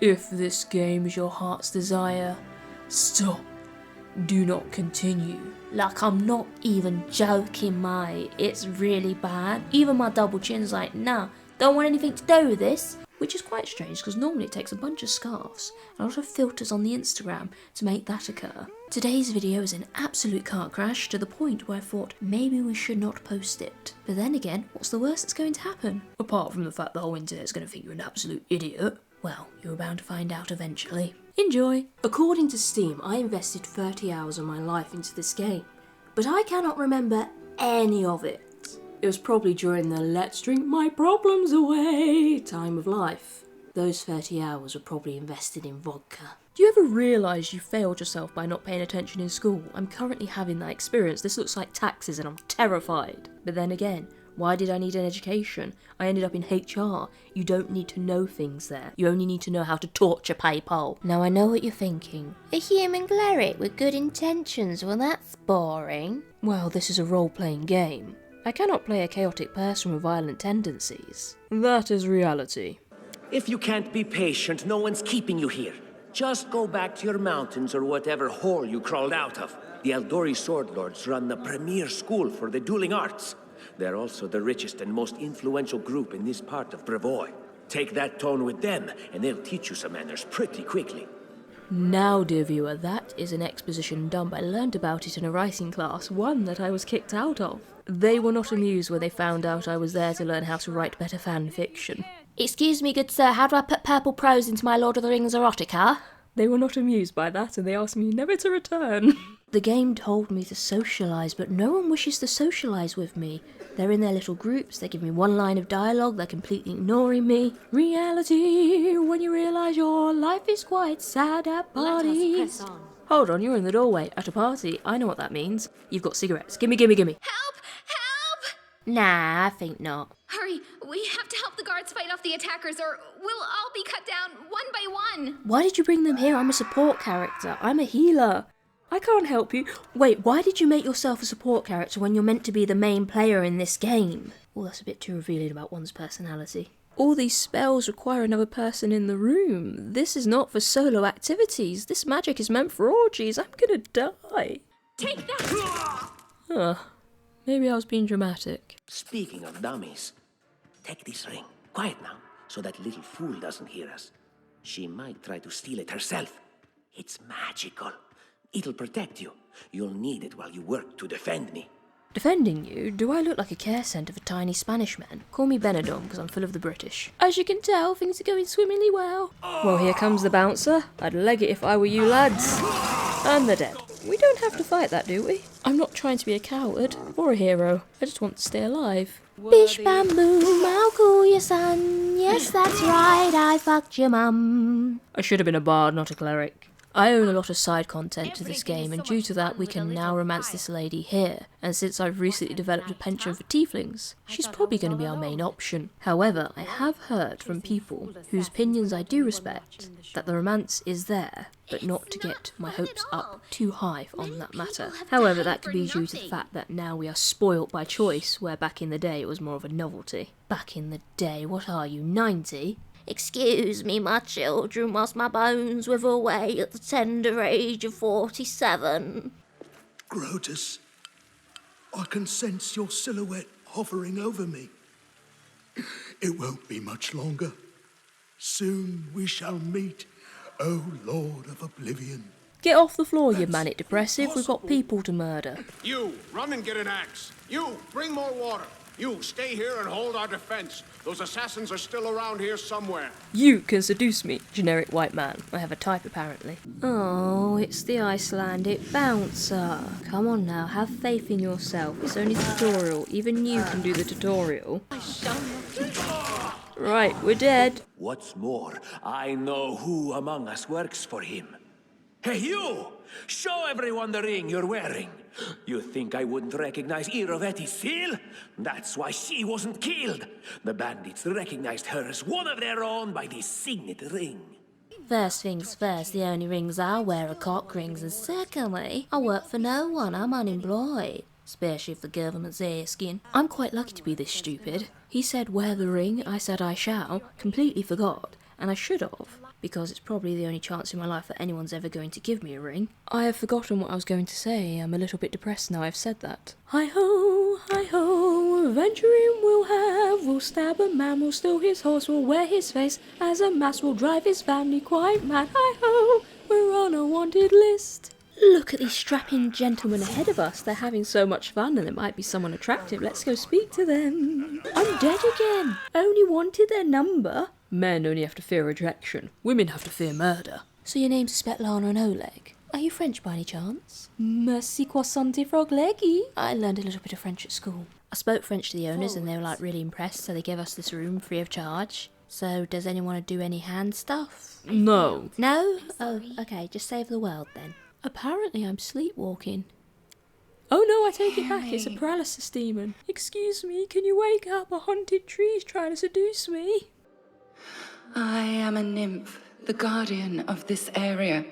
If this game is your heart's desire, stop. Do not continue. Like, I'm not even joking, mate. It's really bad. Even my double chin's like, nah, don't want anything to do with this. Which is quite strange, because normally it takes a bunch of scarves and a lot of filters on the Instagram to make that occur. Today's video is an absolute car crash to the point where I thought maybe we should not post it. But then again, what's the worst that's going to happen? Apart from the fact the whole internet is going to think you're an absolute idiot. Well, you're bound to find out eventually. Enjoy! According to Steam, I invested 30 hours of my life into this game, but I cannot remember any of it. It was probably during the let's drink my problems away time of life. Those 30 hours were probably invested in vodka. Do you ever realise you failed yourself by not paying attention in school? I'm currently having that experience. This looks like taxes and I'm terrified. But then again, why did I need an education? I ended up in HR. You don't need to know things there. You only need to know how to torture people. Now I know what you're thinking. A human cleric with good intentions, well that's boring. Well, this is a role-playing game. I cannot play a chaotic person with violent tendencies. That is reality. If you can't be patient, no one's keeping you here. Just go back to your mountains or whatever hole you crawled out of. The Eldori Sword Lords run the premier school for the dueling arts. They're also the richest and most influential group in this part of Brevoy. Take that tone with them, and they'll teach you some manners pretty quickly. Now, dear viewer, that is an exposition dump. I learned about it in a writing class, one that I was kicked out of. They were not amused when they found out I was there to learn how to write better fan fiction. Excuse me, good sir, how do I put purple prose into my Lord of the Rings erotica? They were not amused by that and they asked me never to return. The game told me to socialise, but no one wishes to socialise with me. They're in their little groups, they give me one line of dialogue, they're completely ignoring me. Reality, when you realise your life is quite sad at parties. Hold on, you're in the doorway at a party. I know what that means. You've got cigarettes. Gimme, gimme, gimme. Help! Help! Nah, I think not. Hurry, we have to help the guards fight off the attackers or we'll all be cut down one by one. Why did you bring them here? I'm a support character. I'm a healer. I can't help you. Wait, why did you make yourself a support character when you're meant to be the main player in this game? Oh, that's a bit too revealing about one's personality. All these spells require another person in the room. This is not for solo activities. This magic is meant for orgies. I'm gonna die. Take that! Maybe I was being dramatic. Speaking of dummies, take this ring. Quiet now, so that little fool doesn't hear us. She might try to steal it herself. It's magical. It'll protect you. You'll need it while you work to defend me. Defending you? Do I look like a care centre for tiny Spanish men? Call me Benidorm, because I'm full of the British. As you can tell, things are going swimmingly well. Well, here comes the bouncer. I'd leg it if I were you lads. And they're dead. We don't have to fight that, do we? I'm not trying to be a coward or a hero. I just want to stay alive. Bish bamboo, I'll call your son. Yes, that's right, I fucked your mum. I should have been a bard, not a cleric. I own a lot of side content to this game, and due to that we can now romance this lady here, and since I've recently developed a penchant for tieflings, she's probably going to be our main option. However, I have heard from people, whose opinions I do respect, that the romance is there, but not to get my hopes up too high on that matter. However, that could be due to the fact that now we are spoilt by choice, where back in the day it was more of a novelty. Back in the day, what are you, 90? Excuse me, my children, whilst my bones wither away at the tender age of 47. Grotus, I can sense your silhouette hovering over me. It won't be much longer. Soon we shall meet, O Lord of Oblivion. Get off the floor, you manic depressive. We've got people to murder. You, run and get an axe. You, bring more water. You, stay here and hold our defense. Those assassins are still around here somewhere. You can seduce me, generic white man. I have a type, apparently. Oh, it's the Icelandic bouncer. Come on now, have faith in yourself. It's only a tutorial. Even you can do the tutorial. Right, we're dead. What's more, I know who among us works for him. Hey, you! Show everyone the ring you're wearing. You think I wouldn't recognize Irovetti's seal? That's why she wasn't killed. The bandits recognized her as one of their own by this signet ring. First things first, the only rings I wear are cock rings, and secondly, I work for no one, I'm unemployed. Especially if the government's asking. I'm quite lucky to be this stupid. He said wear the ring, I said I shall, completely forgot, and I should have. because it's probably the only chance in my life that anyone's ever going to give me a ring. I have forgotten what I was going to say. I'm a little bit depressed now I've said that. Hi-ho, adventuring we'll stab a man, we'll steal his horse, we'll wear his face as a mask, we'll drive his family quite mad. Hi-ho, we're on a wanted list. Look at these strapping gentlemen ahead of us. They're having so much fun and there might be someone attractive. Let's go speak to them. I'm dead again. Only wanted their number. Men only have to fear rejection. Women have to fear murder. So your name's Svetlana and Oleg. Are you French by any chance? Merci croissante frog leggy. I learned a little bit of French at school. I spoke French to the owners and they were like really impressed, so they gave us this room free of charge. So does anyone want to do any hand stuff? No. No? Oh, okay, just save the world then. Apparently I'm sleepwalking. Oh no, I take it back, it's a paralysis demon. Excuse me, can you wake up? A haunted tree's trying to seduce me. I am a nymph, the guardian of this area.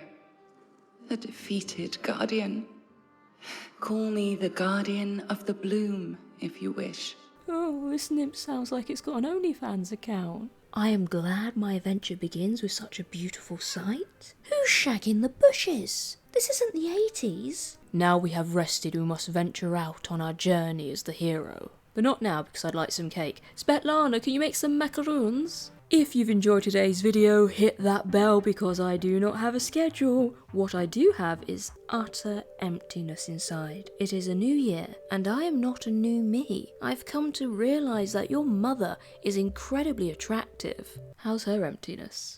A defeated guardian. Call me the guardian of the bloom, if you wish. Oh, this nymph sounds like it's got an OnlyFans account. I am glad my adventure begins with such a beautiful sight. Who's shagging the bushes? This isn't the 80s. Now we have rested, we must venture out on our journey as the hero. But not now, because I'd like some cake. Svetlana, can you make some macaroons? If you've enjoyed today's video, hit that bell because I do not have a schedule. What I do have is utter emptiness inside. It is a new year, and I am not a new me. I've come to realise that your mother is incredibly attractive. How's her emptiness?